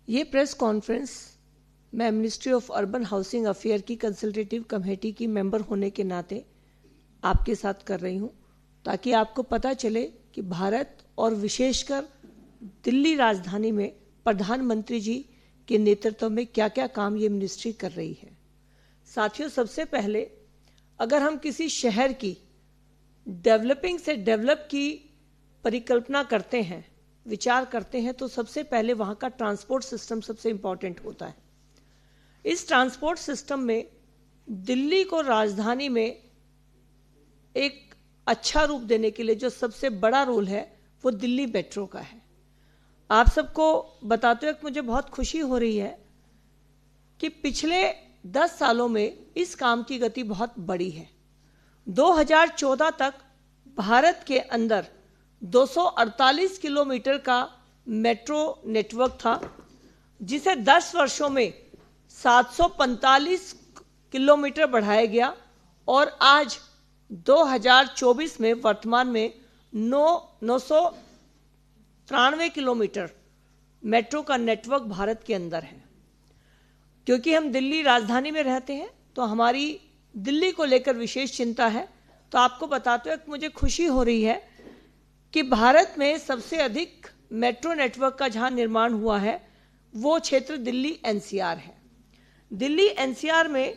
ये press conference मैं ministry of urban housing affair की कंसल्टेटिव कमेटी की मेंबर होने के नाते आपके साथ कर रही हूँ, ताकि आपको पता चले कि भारत और विशेषकर दिल्ली राजधानी में प्रधानमंत्री जी के नेतृत्व में क्या क्या काम ये मिनिस्ट्री कर रही है। साथियों, सबसे पहले अगर हम किसी शहर की डेवलपिंग से डेवलप की परिकल्पना करते हैं, विचार करते हैं, तो सबसे पहले वहाँ का ट्रांसपोर्ट सिस्टम सबसे इम्पॉर्टेंट होता है। इस ट्रांसपोर्ट सिस्टम में दिल्ली को राजधानी में एक अच्छा रूप देने के लिए जो सबसे बड़ा रोल है वो दिल्ली मेट्रो का है। आप सबको बताते हुए मुझे बहुत खुशी हो रही है कि पिछले 10 सालों में इस काम की गति बहुत बड़ी है। 2014 तक भारत के अंदर 248 किलोमीटर का मेट्रो नेटवर्क था, जिसे 10 वर्षों में 745 किलोमीटर बढ़ाया गया और आज 2024 में वर्तमान में 993 किलोमीटर मेट्रो का नेटवर्क भारत के अंदर है। क्योंकि हम दिल्ली राजधानी में रहते हैं तो हमारी दिल्ली को लेकर विशेष चिंता है। तो आपको बताते हुए मुझे खुशी हो रही है कि भारत में सबसे अधिक मेट्रो नेटवर्क का जहां निर्माण हुआ है वो क्षेत्र दिल्ली एनसीआर है। दिल्ली एनसीआर में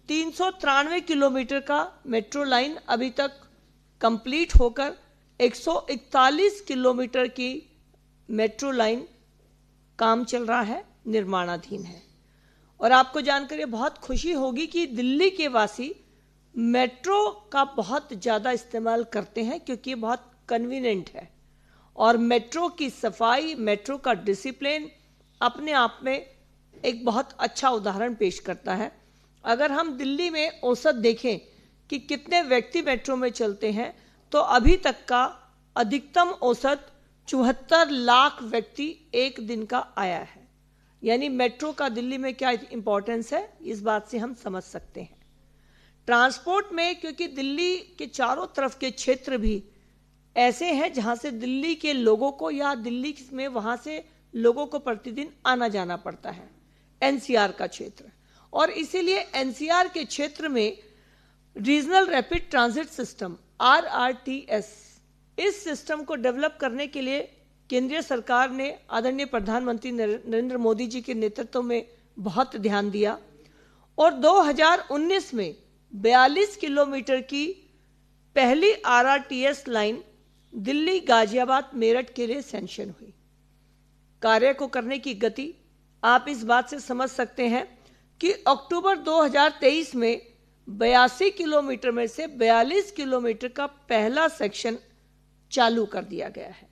393 किलोमीटर का मेट्रो लाइन अभी तक कंप्लीट होकर 141 किलोमीटर की मेट्रो लाइन काम चल रहा है, निर्माणाधीन है। और आपको जानकर ये बहुत खुशी होगी कि दिल्ली के वासी मेट्रो का बहुत ज़्यादा इस्तेमाल करते हैं, क्योंकि ये बहुत कन्वीनियंट है। और मेट्रो की सफाई, मेट्रो का डिसिप्लिन अपने आप में एक बहुत अच्छा उदाहरण पेश करता है। अगर हम दिल्ली में औसत देखें कि कितने व्यक्ति मेट्रो में चलते हैं, तो अभी तक का अधिकतम औसत 74 लाख व्यक्ति एक दिन का आया है। यानी मेट्रो का दिल्ली में क्या इंपॉर्टेंस है, इस बात से हम समझ सकते हैं। ट्रांसपोर्ट में, क्योंकि दिल्ली के चारों तरफ के क्षेत्र भी ऐसे हैं जहां से दिल्ली के लोगों को या दिल्ली में वहां से लोगों को प्रतिदिन आना जाना पड़ता है, एनसीआर का क्षेत्र। और इसीलिए एनसीआर के क्षेत्र में regional rapid transit system RRTS, इस सिस्टम को डेवलप करने के लिए केंद्रीय सरकार ने आदरणीय प्रधानमंत्री नरेंद्र मोदी जी के नेतृत्व में बहुत ध्यान दिया और 2019 में 42 किलोमीटर की पहली RRTS लाइन दिल्ली गाजियाबाद मेरठ के लिए सैंक्शन हुई। कार्य को करने की गति आप इस बात से समझ सकते हैं कि अक्टूबर 2023 में 82 किलोमीटर में से 42 किलोमीटर का पहला सेक्शन चालू कर दिया गया है।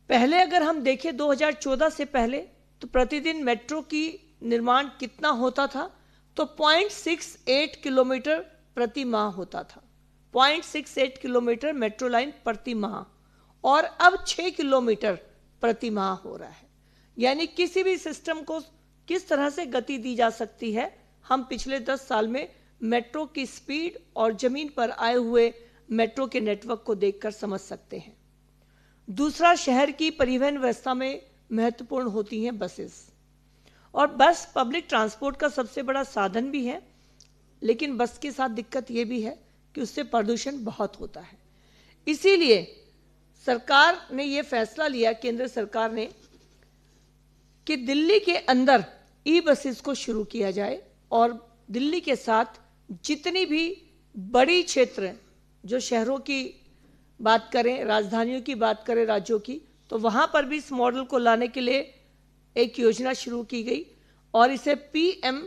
पहले अगर हम देखें 2014 से पहले, तो प्रतिदिन मेट्रो की निर्माण कितना होता था, तो 0.68 किलोमीटर प्रति माह होता था। 0.68 किलोमीटर मेट्रो लाइन प्रति माह, और अब 6 किलोमीटर प्रति माह हो रहा है। यानी किसी भी सिस्टम को किस तरह से गति दी जा सकती है, हम पिछले 10 साल में मेट्रो की स्पीड और जमीन पर आए हुए मेट्रो के नेटवर्क को देखकर समझ सकते हैं। दूसरा, शहर की परिवहन व्यवस्था में महत्वपूर्ण होती हैं बसेस। और बस पब्लिक ट्रांसपोर्ट का सबसे बड़ा साधन भी है, लेकिन बस के साथ दिक्कत यह भी है कि उससे प्रदूषण बहुत होता है। इसीलिए सरकार ने यह फैसला लिया, केंद्र सरकार ने, कि दिल्ली के अंदर ई बसेस को शुरू किया जाए और दिल्ली के साथ जितनी भी बड़ी क्षेत्र, जो शहरों की बात करें, राजधानियों की बात करें, राज्यों की, तो वहां पर भी इस मॉडल को लाने के लिए एक योजना शुरू की गई और इसे PM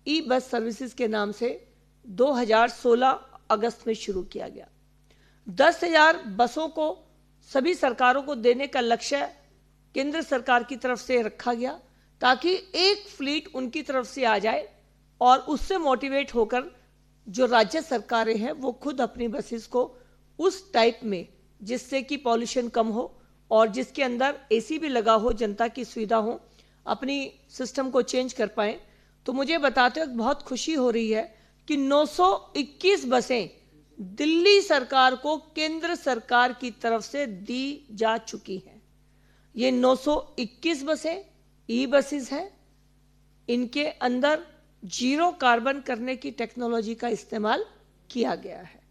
ई बस सर्विसेज के नाम से 2016 अगस्त में शुरू किया गया। 10,000 बसों को सभी सरकारों को देने का लक्ष्य केंद्र सरकार की तरफ से रखा गया, ताकि एक फ्लीट उनकी तरफ से आ जाए और उससे मोटिवेट होकर जो राज्य सरकारें हैं वो खुद अपनी बसेस को उस टाइप में, जिससे कि पॉल्यूशन कम हो और जिसके अंदर AC भी लगा हो, जनता की सुविधा हो, अपनी सिस्टम को चेंज कर पाएं। तो मुझे बताते वक्त बहुत खुशी हो रही है कि 921 बसें दिल्ली सरकार को केंद्र सरकार की तरफ से दी जा चुकी हैं। ये 921 बसें ई बसेस हैं, इनके अंदर जीरो कार्बन करने की टेक्नोलॉजी का इस्तेमाल किया गया है।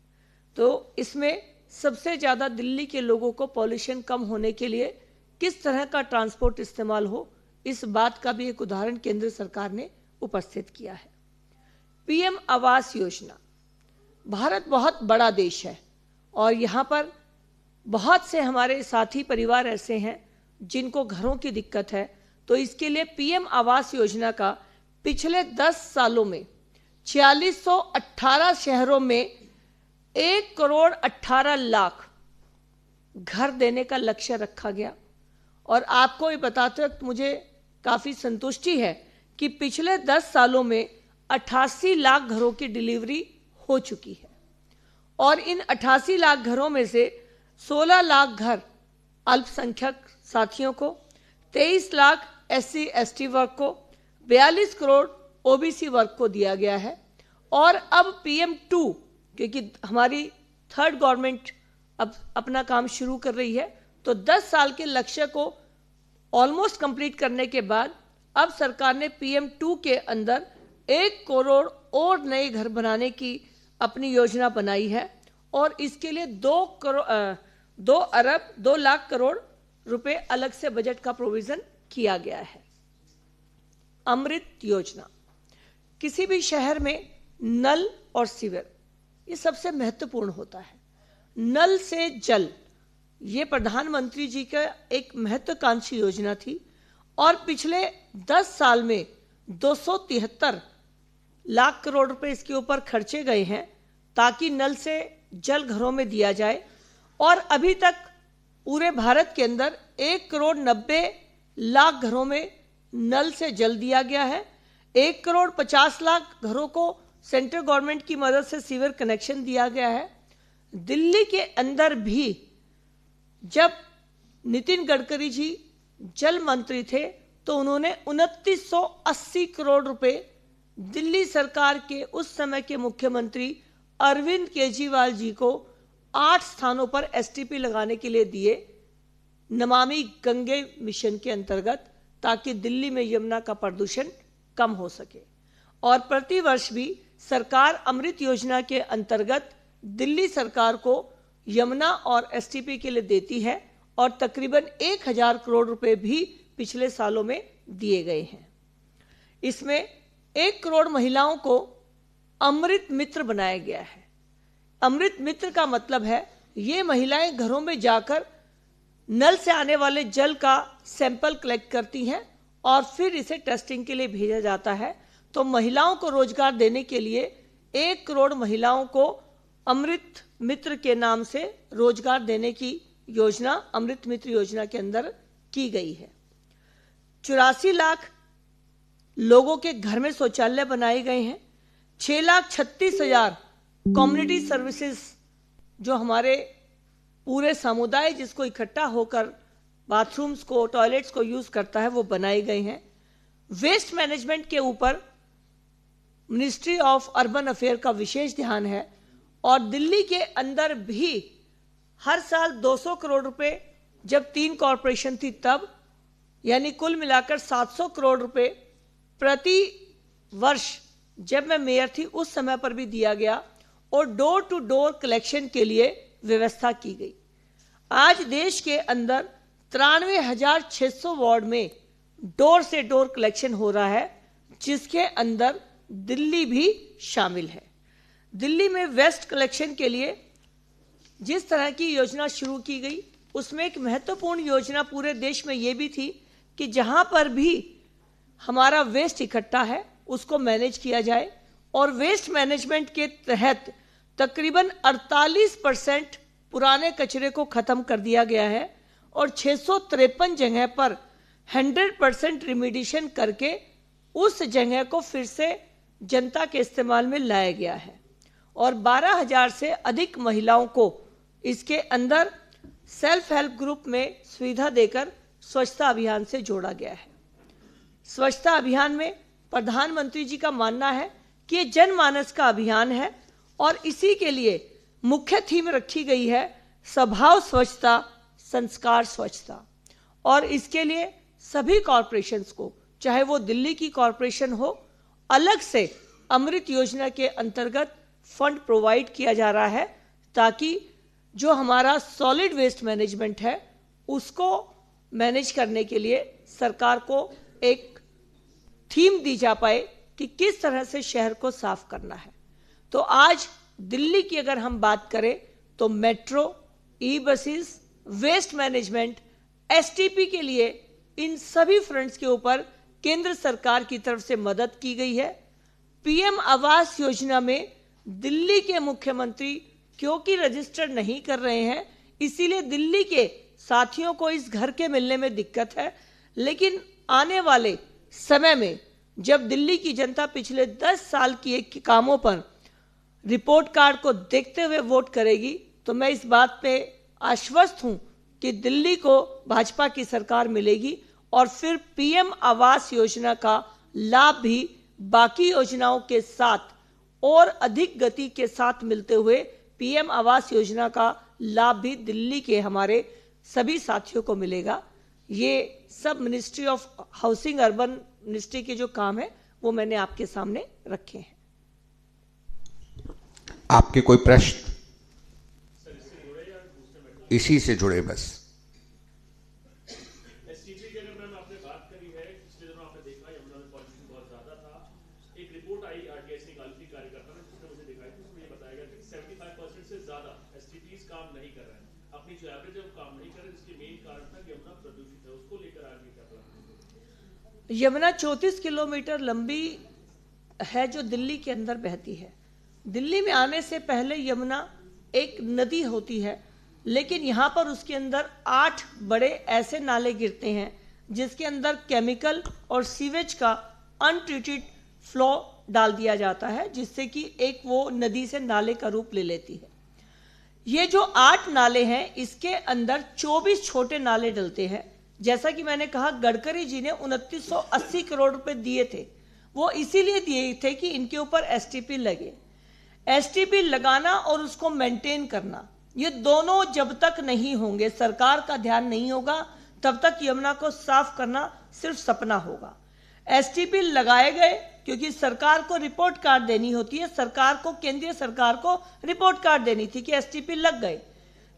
तो इसमें सबसे ज़्यादा दिल्ली के लोगों को पॉल्यूशन कम होने के लिए किस तरह का ट्रांसपोर्ट इस्तेमाल हो, इस बात का भी एक उदाहरण केंद्र सरकार ने उपस्थित किया है। पीएम आवास योजना, भारत बहुत बड़ा देश है और यहाँ पर बहुत से हमारे साथी परिवार ऐसे हैं जिनको घरों की दिक्कत है। तो इसके लिए पीएम आवास योजना का पिछले 10 सालों में 4618 शहरों में 1,18,00,000 घर देने का लक्ष्य रखा गया। और आपको ये बताते वक्त मुझे काफ़ी संतुष्टि है कि पिछले 10 सालों में 88 लाख घरों की डिलीवरी हो चुकी है और इन 88 लाख घरों में से 16 लाख घर अल्पसंख्यक साथियों को, 23 लाख SC ST वर्ग को, 42 करोड़ OBC वर्ग को दिया गया है। और अब PM2, क्योंकि हमारी थर्ड गवर्नमेंट अब अपना काम शुरू कर रही है, तो 10 साल के लक्ष्य को ऑलमोस्ट कंप्लीट करने के बाद अब सरकार ने PM2 के अंदर 1 करोड़ और नए घर बनाने की अपनी योजना बनाई है और इसके लिए 2 अरब 2 लाख करोड़ रुपए अलग से बजट का प्रोविजन किया गया है। अमृत योजना, किसी भी शहर में नल और सीवर ये सबसे महत्वपूर्ण होता है। नल से जल, ये प्रधानमंत्री जी का एक महत्वाकांक्षी योजना थी और पिछले 10 साल में 273 लाख करोड़ रुपए इसके ऊपर खर्चे गए हैं ताकि नल से जल घरों में दिया जाए। और अभी तक पूरे भारत के अंदर 1,90,00,000 घरों में नल से जल दिया गया है। 1,50,00,000 घरों को सेंट्रल गवर्नमेंट की मदद से सीवर कनेक्शन दिया गया है। दिल्ली के अंदर भी जब नितिन गडकरी जी जल मंत्री थे तो उन्होंने 2980 करोड़ रुपए दिल्ली सरकार के उस समय के मुख्यमंत्री अरविंद केजरीवाल जी को 8 स्थानों पर STP लगाने के लिए दिए नमामि गंगे मिशन के अंतर्गत, ताकि दिल्ली में यमुना का प्रदूषण कम हो सके। और प्रतिवर्ष भी सरकार अमृत योजना के अंतर्गत दिल्ली सरकार को यमुना और STP के लिए देती है और तकरीबन 1000 करोड़ रुपए भी पिछले सालों में दिए गए हैं। इसमें 1 करोड़ महिलाओं को अमृत मित्र बनाया गया है। अमृत मित्र का मतलब है ये महिलाएं घरों में जाकर नल से आने वाले जल का सैंपल कलेक्ट करती हैं और फिर इसे टेस्टिंग के लिए भेजा जाता है। तो महिलाओं को रोजगार देने के लिए 1 करोड़ महिलाओं को अमृत मित्र के नाम से रोजगार देने की योजना अमृत मित्र योजना के अंदर की गई है। 84 लाख लोगों के घर में शौचालय बनाए गए हैं। 6,36,000 कम्युनिटी सर्विसेज, जो हमारे पूरे समुदाय जिसको इकट्ठा होकर बाथरूम्स को, टॉयलेट्स को यूज करता है, वो बनाए गए हैं। वेस्ट मैनेजमेंट के ऊपर मिनिस्ट्री ऑफ अर्बन अफेयर का विशेष ध्यान है और दिल्ली के अंदर भी हर साल 200 करोड़ रुपए, जब 3 कॉरपोरेशन थी तब, यानी कुल मिलाकर 700 करोड़ रुपए प्रति वर्ष जब मैं मेयर थी उस समय पर भी दिया गया और डोर टू डोर कलेक्शन के लिए व्यवस्था की गई। आज देश के अंदर 93,600 वार्ड में डोर से डोर कलेक्शन हो रहा है, जिसके अंदर दिल्ली भी शामिल है। दिल्ली में वेस्ट कलेक्शन के लिए जिस तरह की योजना शुरू की गई, उसमें एक महत्वपूर्ण योजना पूरे देश में ये भी थी कि जहां पर भी हमारा वेस्ट इकट्ठा है उसको मैनेज किया जाए और वेस्ट मैनेजमेंट के तहत तकरीबन 48% पुराने कचरे को खत्म कर दिया गया है और 653 जगह पर 100% रिमीडिएशन करके उस जगह को फिर से जनता के इस्तेमाल में लाया गया है और 12,000 से अधिक महिलाओं को इसके अंदर सेल्फ हेल्प ग्रुप में सुविधा देकर स्वच्छता अभियान से जोड़ा गया है। स्वच्छता अभियान में प्रधानमंत्री जी का मानना है कि ये जनमानस का अभियान है और इसी के लिए मुख्य थीम रखी गई है स्वभाव स्वच्छता, संस्कार स्वच्छता। और इसके लिए सभी कॉरपोरेशंस को, चाहे वो दिल्ली की कॉरपोरेशन हो, अलग से अमृत योजना के अंतर्गत फंड प्रोवाइड किया जा रहा है, ताकि जो हमारा सॉलिड वेस्ट मैनेजमेंट है उसको मैनेज करने के लिए सरकार को एक थीम दी जा पाए कि किस तरह से शहर को साफ करना है। तो आज दिल्ली की अगर हम बात करें तो metro, e buses, waste management, STP के लिए इन सभी फ्रंट्स के ऊपर केंद्र सरकार की तरफ से मदद की गई है। पीएम आवास योजना में दिल्ली के मुख्यमंत्री क्योंकि रजिस्टर नहीं कर रहे हैं, इसीलिए दिल्ली के साथियों को इस घर के मिलने में दिक्कत है। लेकिन आने वाले समय में जब दिल्ली की जनता पिछले 10 साल की एक कामों पर रिपोर्ट कार्ड को देखते हुए वोट करेगी, तो मैं इस बात पे आश्वस्त हूं कि दिल्ली को भाजपा की सरकार मिलेगी और फिर पीएम आवास योजना का लाभ भी बाकी योजनाओं के साथ और अधिक गति के साथ मिलते हुए पीएम आवास योजना का लाभ भी दिल्ली के हमारे सभी साथियों को मिलेगा। ये सब ministry of housing, urban ministry के जो काम है वो मैंने आपके सामने रखे हैं। आपके कोई प्रश्न? इसी से जुड़े बस। एसटीपी की अगर मैम आपने बात करी है, पिछले दिनों आपने देखा यमुना में पॉल्यूशन बहुत ज्यादा था। एक रिपोर्ट आई आरटीआई निकाली थी कार्यकर्ता ने, जिसने मुझे दिखाई थी, उसमें ये बताया गया कि 75% से ज्यादा एसटीपीज काम नहीं कर रहे हैं। अपनी जो एवरेज है वो काम नहीं कर रहे, जिसके मेन कारण था कि यमुना प्रदूषित है। उसको लेकर आगे क्या प्लान? यमुना 34 किलोमीटर लंबी है जो दिल्ली के अंदर बहती है। दिल्ली में आने से पहले यमुना एक नदी होती है, लेकिन यहाँ पर उसके अंदर 8 बड़े ऐसे नाले गिरते हैं जिसके अंदर केमिकल और सीवेज का अनट्रीटेड फ्लो डाल दिया जाता है, जिससे कि एक वो नदी से नाले का रूप ले लेती है। ये जो 8 नाले हैं, इसके अंदर 24 छोटे नाले डलते हैं। जैसा कि मैंने कहा, गडकरी जी ने 2980 करोड़ रुपए दिए थे। वो इसीलिए दिए थे कि इनके ऊपर एसटीपी लगे। एसटीपी लगाना और उसको मेंटेन करना, ये दोनों जब तक नहीं होंगे, सरकार का ध्यान नहीं होगा, तब तक यमुना को साफ करना सिर्फ सपना होगा। एसटीपी लगाए गए क्योंकि सरकार को रिपोर्ट कार्ड देनी होती है, सरकार को, केंद्रीय सरकार को रिपोर्ट कार्ड देनी थी कि एसटीपी लग गए।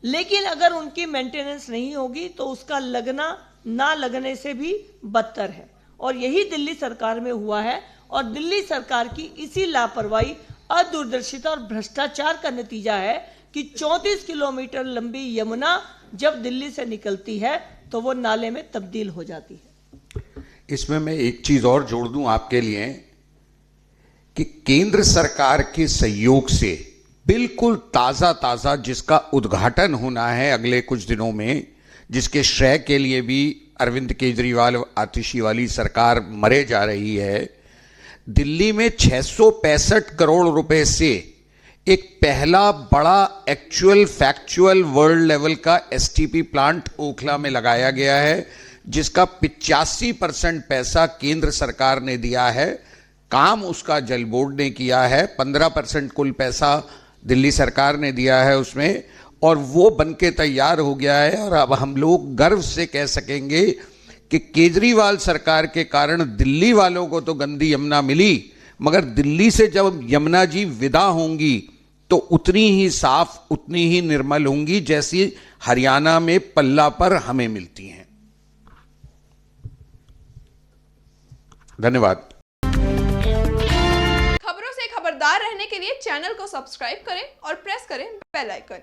लेकिन अगर उनकी मेंटेनेंस नहीं होगी तो उसका लगना ना लगने से भी बदतर है, और यही दिल्ली सरकार में हुआ है। और दिल्ली सरकार की इसी लापरवाही, अदूरदर्शिता और भ्रष्टाचार का नतीजा है कि 34 किलोमीटर लंबी यमुना जब दिल्ली से निकलती है तो वो नाले में तब्दील हो जाती है। इसमें मैं एक चीज और जोड़ दूं आपके लिए कि केंद्र सरकार के सहयोग से बिल्कुल ताजा जिसका उद्घाटन होना है अगले कुछ दिनों में, जिसके श्रेय के लिए भी अरविंद केजरीवाल आतिशी वाली सरकार मरे जा रही है, दिल्ली में 665 करोड़ रुपए से एक पहला बड़ा एक्चुअल फैक्चुअल वर्ल्ड लेवल का एसटीपी प्लांट ओखला में लगाया गया है, जिसका 85% पैसा केंद्र सरकार ने दिया है। काम उसका जल बोर्ड ने किया है, 15% कुल पैसा दिल्ली सरकार ने दिया है उसमें, और वो बनके तैयार हो गया है। और अब हम लोग गर्व से कह सकेंगे कि केजरीवाल सरकार के कारण दिल्ली वालों को तो गंदी यमुना मिली, मगर दिल्ली से जब यमुना जी विदा होंगी तो उतनी ही साफ, उतनी ही निर्मल होंगी जैसी हरियाणा में पल्ला पर हमें मिलती हैं। धन्यवाद। खबरों से खबरदार रहने के लिए चैनल को सब्सक्राइब करें और प्रेस करें बेल आइकन।